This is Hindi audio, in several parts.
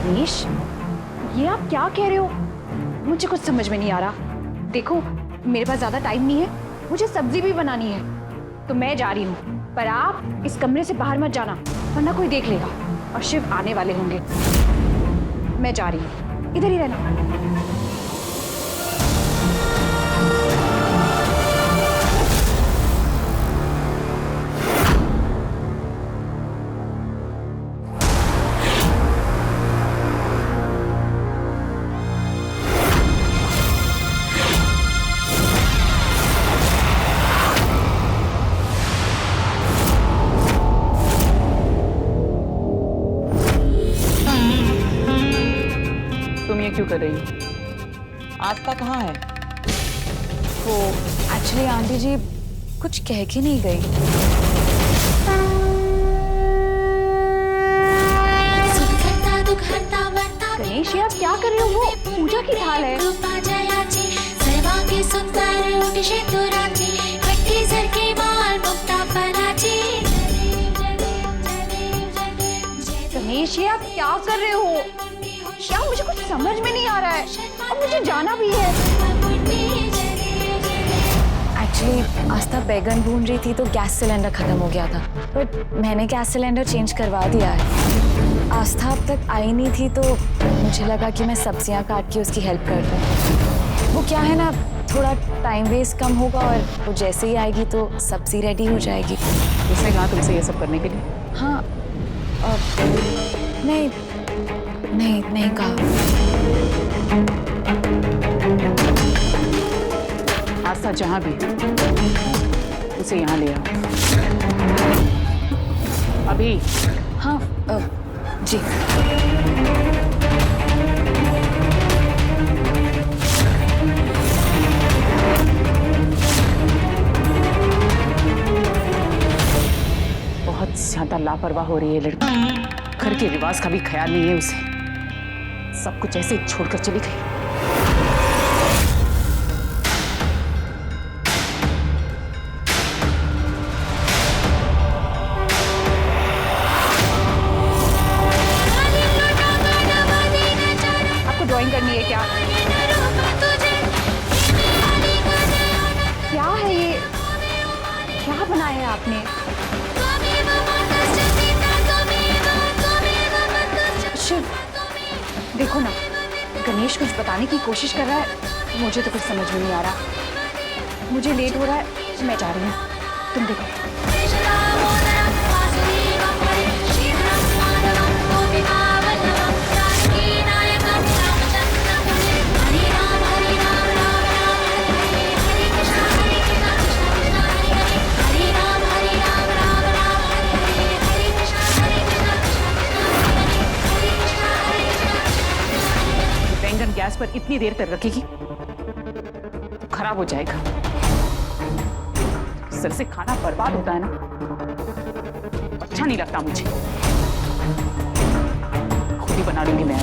गणेश, ये आप क्या कह रहे हो? मुझे कुछ समझ में नहीं आ रहा। देखो, मेरे पास ज्यादा टाइम नहीं है, मुझे सब्जी भी बनानी है, तो मैं जा रही हूँ। पर आप इस कमरे से बाहर मत जाना, वरना कोई देख लेगा और शिव आने वाले होंगे। मैं जा रही हूँ, इधर ही रहना। तुम ये क्यों कर रही हो? आस्था कहाँ है? वो एक्चुअली आंटी जी कुछ कह के नहीं गई। गणेश, ये आप क्या कर रहे हो? वो पूजा की थाल है। गणेश, ये आप क्या कर रहे हो? क्या मुझे कुछ समझ में नहीं आ रहा है, अब मुझे जाना भी है। एक्चुअली आस्था बैगन ढूंढ रही थी तो गैस सिलेंडर खत्म हो गया था, बट मैंने गैस सिलेंडर चेंज करवा दिया है। आस्था अब तक आई नहीं थी तो मुझे लगा कि मैं सब्जियां काट के उसकी हेल्प कर दूं। वो क्या है ना, थोड़ा टाइम वेस्ट कम होगा और वो जैसे ही आएगी तो सब्जी रेडी हो जाएगी। उसने कहा तुमसे ये सब करने के लिए? हाँ, नहीं नहीं नहीं कहा। आस्था जहां भी उसे यहाँ ले आओ अभी। हाँ जी। बहुत ज्यादा लापरवाह हो रही है लड़की। घर के रिवाज का भी ख्याल नहीं है उसे। सब कुछ ऐसे ही छोड़कर चली गई। आपको ड्राइंग करनी है क्या? क्या है ये? क्या बनाया है आपने? शिव, देखो ना, गणेश कुछ बताने की कोशिश कर रहा है, मुझे तो कुछ समझ में नहीं आ रहा। मुझे लेट हो रहा है, मैं जा रही हूँ, तुम देखो। बैंगन गैस पर इतनी देर तक रखेगी तो खराब हो जाएगा। सर से खाना बर्बाद होता है ना, अच्छा नहीं लगता मुझे। खुद ही बना लूंगी मैं।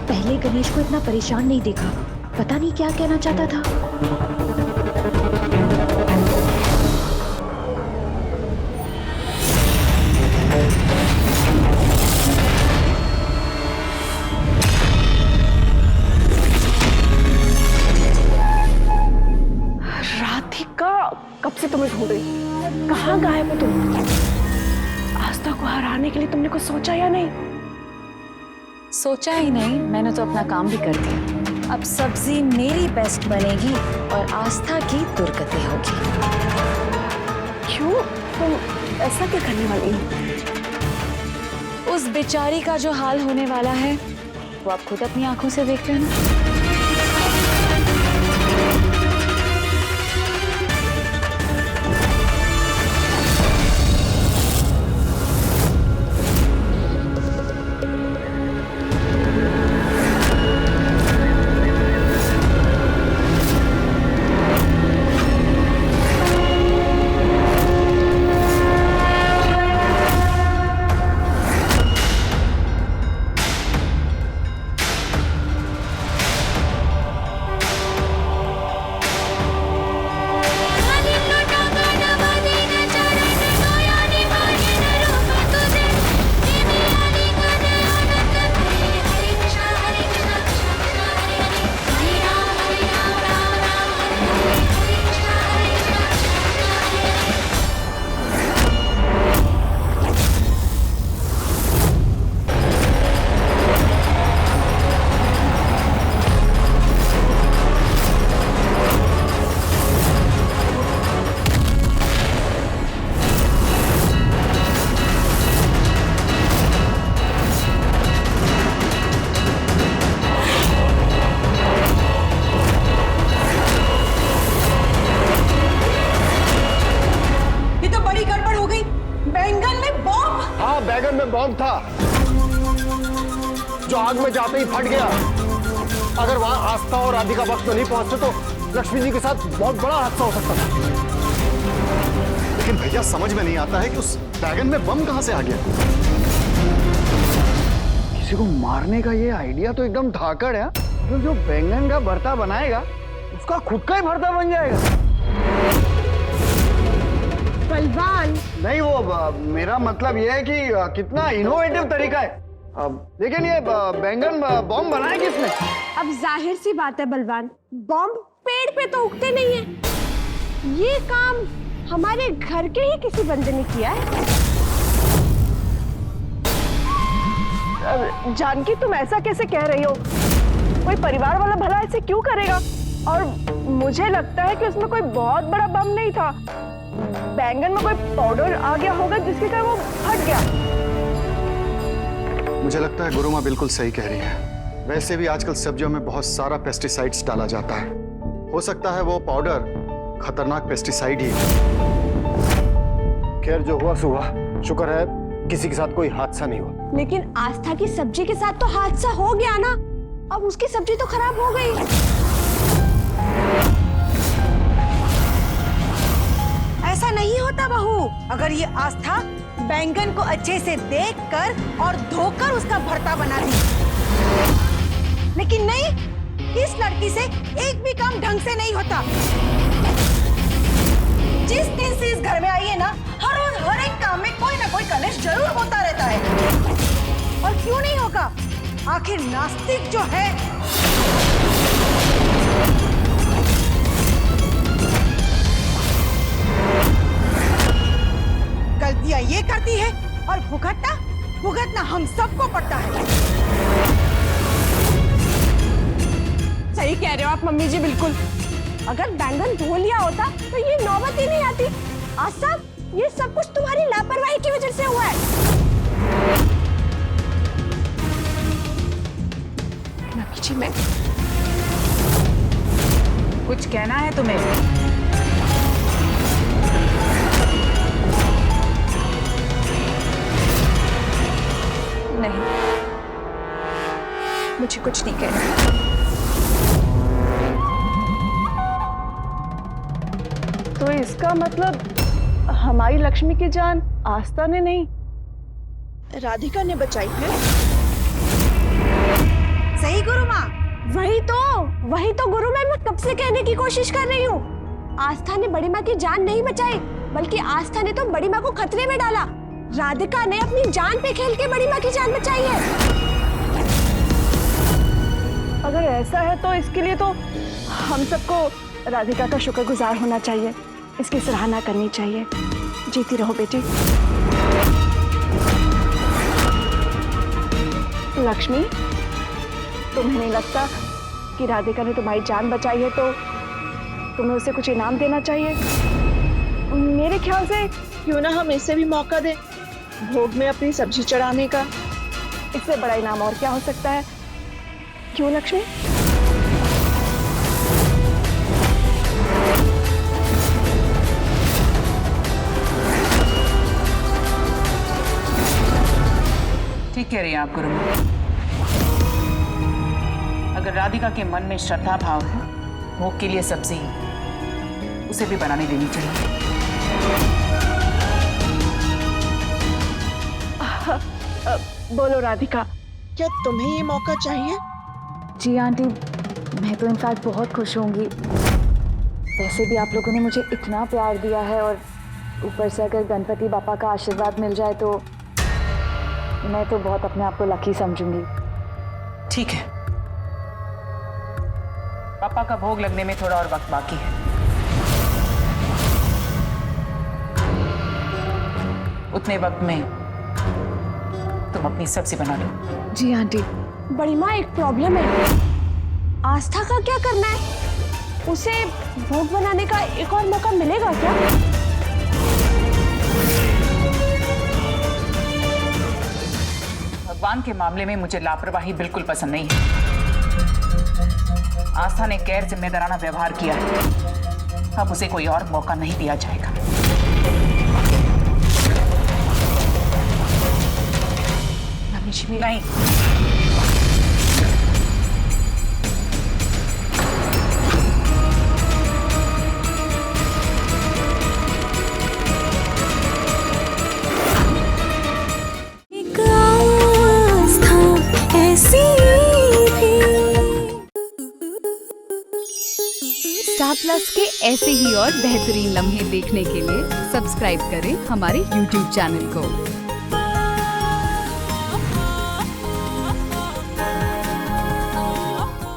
पहले गणेश को इतना परेशान नहीं देखा, पता नहीं क्या कहना चाहता था। कब से तुम्हें ढूंढ रही, कहाँ गायब हो तुम? आस्था को हराने के लिए तुमने कुछ सोचा या नहीं? सोचा ही नहीं, मैंने तो अपना काम भी कर दिया। अब सब्जी मेरी बेस्ट बनेगी और आस्था की दुर्गति होगी। क्यों? तुम ऐसा क्या करने वाली हो? उस बेचारी का जो हाल होने वाला है वो आप खुद अपनी आंखों से देख लेना। हाँ, बैगन में बॉम्ब था जो आग में जाते ही फट गया। अगर वहां आस्था और राधिका वक्त में नहीं पहुंचते तो लक्ष्मी जी के साथ बहुत बड़ा हादसा हो सकता था। लेकिन भैया समझ में नहीं आता है कि उस बैगन में बम कहां से आ गया। किसी को मारने का ये आइडिया तो एकदम धाकड़ है। तो जो बैंगन का भरता बनाएगा उसका खुद का ही भरता बन जाएगा। बलवान, नहीं, वो मेरा मतलब ये है कि कितना इनोवेटिव तरीका है। लेकिन ये बैंगन बॉम्ब बनाया किसने? अब जाहिर सी बात है बलवान, बॉम्ब पेड़ पे तो उगते नहीं है। ये काम हमारे घर के ही किसी बंदे ने किया है। जानकी, तुम ऐसा कैसे कह रही हो? कोई परिवार वाला भला ऐसे क्यों करेगा? और मुझे लगता है कि उसमें कोई बहुत बड़ा बम नहीं था। बैंगन में कोई पाउडर आ गया होगा जिसके कारण वो फट गया। मुझे लगता है गुरुमा बिल्कुल सही कह रही है। वैसे भी आजकल सब्जियों में बहुत सारा पेस्टिसाइड्स डाला जाता है। हो सकता है वो पाउडर खतरनाक पेस्टिसाइड ही। खैर, जो हुआ सो हुआ। शुक्र है किसी के साथ कोई हादसा नहीं हुआ। लेकिन आस्था की सब्जी के साथ तो हादसा हो गया ना। अब उसकी सब्जी तो खराब हो गई। ऐसा नहीं होता बहू। अगर ये आस्था बैंगन को अच्छे से देखकर और धोकर उसका भरता बना दी, लेकिन नहीं, इस लड़की से एक भी काम ढंग से नहीं होता। जिस दिन से इस घर में आई है ना, हर रोज हर एक काम में कोई ना कोई कलेश जरूर होता रहता है। और क्यों नहीं होगा? आखिर नास्तिक जो है गलतियां ये करती है और भुगतना हम सबको पड़ता है। सही कह रहे हो आप मम्मी जी, बिल्कुल। अगर बैंगन धो लिया होता तो ये नौबत ही नहीं आती। आस्था, ये सब कुछ तुम्हारी लापरवाही की वजह से हुआ है। मम्मी जी, मैं कुछ कहना है तुम्हें? नहीं, मुझे कुछ नहीं कहना। तो इसका मतलब हमारी लक्ष्मी की जान आस्था ने नहीं, राधिका ने बचाई है। सही गुरु माँ। वही तो गुरु मैं कब से कहने की कोशिश कर रही हूँ। आस्था ने बड़ी माँ की जान नहीं बचाई, बल्कि आस्था ने तो बड़ी माँ को खतरे में डाला। राधिका ने अपनी जान पे खेल के बड़ी माँ की जान बचाई है। अगर ऐसा है तो इसके लिए तो हम सबको राधिका का शुक्रगुजार होना चाहिए, इसकी सराहना करनी चाहिए। जीती रहो बेटी। लक्ष्मी, तुम्हें नहीं लगता कि राधिका ने तुम्हारी जान बचाई है तो तुम्हें उसे कुछ इनाम देना चाहिए? मेरे ख्याल से क्यों ना हम इसे भी मौका दें भोग में अपनी सब्जी चढ़ाने का। इससे बड़ा इनाम और क्या हो सकता है? क्यों लक्ष्मी? ठीक कह रही हैं आप गुरु। अगर राधिका के मन में श्रद्धा भाव है, भोग के लिए सब्जी उसे भी बनाने देनी चाहिए। बोलो राधिका, क्या तुम्हें ये मौका चाहिए? जी आंटी, मैं तो इनफैक्ट बहुत खुश होंगी। वैसे भी आप लोगों ने मुझे इतना प्यार दिया है और ऊपर से अगर गणपति बापा का आशीर्वाद मिल जाए तो मैं तो बहुत अपने आप को लकी समझूंगी। ठीक है, पापा का भोग लगने में थोड़ा और वक्त बाकी है। उतने वक्त में तुम अपनी सब्जी बना लो। जी आंटी। बड़ी माँ, एक प्रॉब्लम है। आस्था का क्या करना है? उसे भोग बनाने का एक और मौका मिलेगा क्या? भगवान के मामले में मुझे लापरवाही बिल्कुल पसंद नहीं है। आस्था ने गैर जिम्मेदाराना व्यवहार किया है, अब उसे कोई और मौका नहीं दिया जाएगा। कुछ भी नहीं। स्टार प्लस के ऐसे ही और बेहतरीन लम्हे देखने के लिए सब्सक्राइब करें हमारे YouTube चैनल को।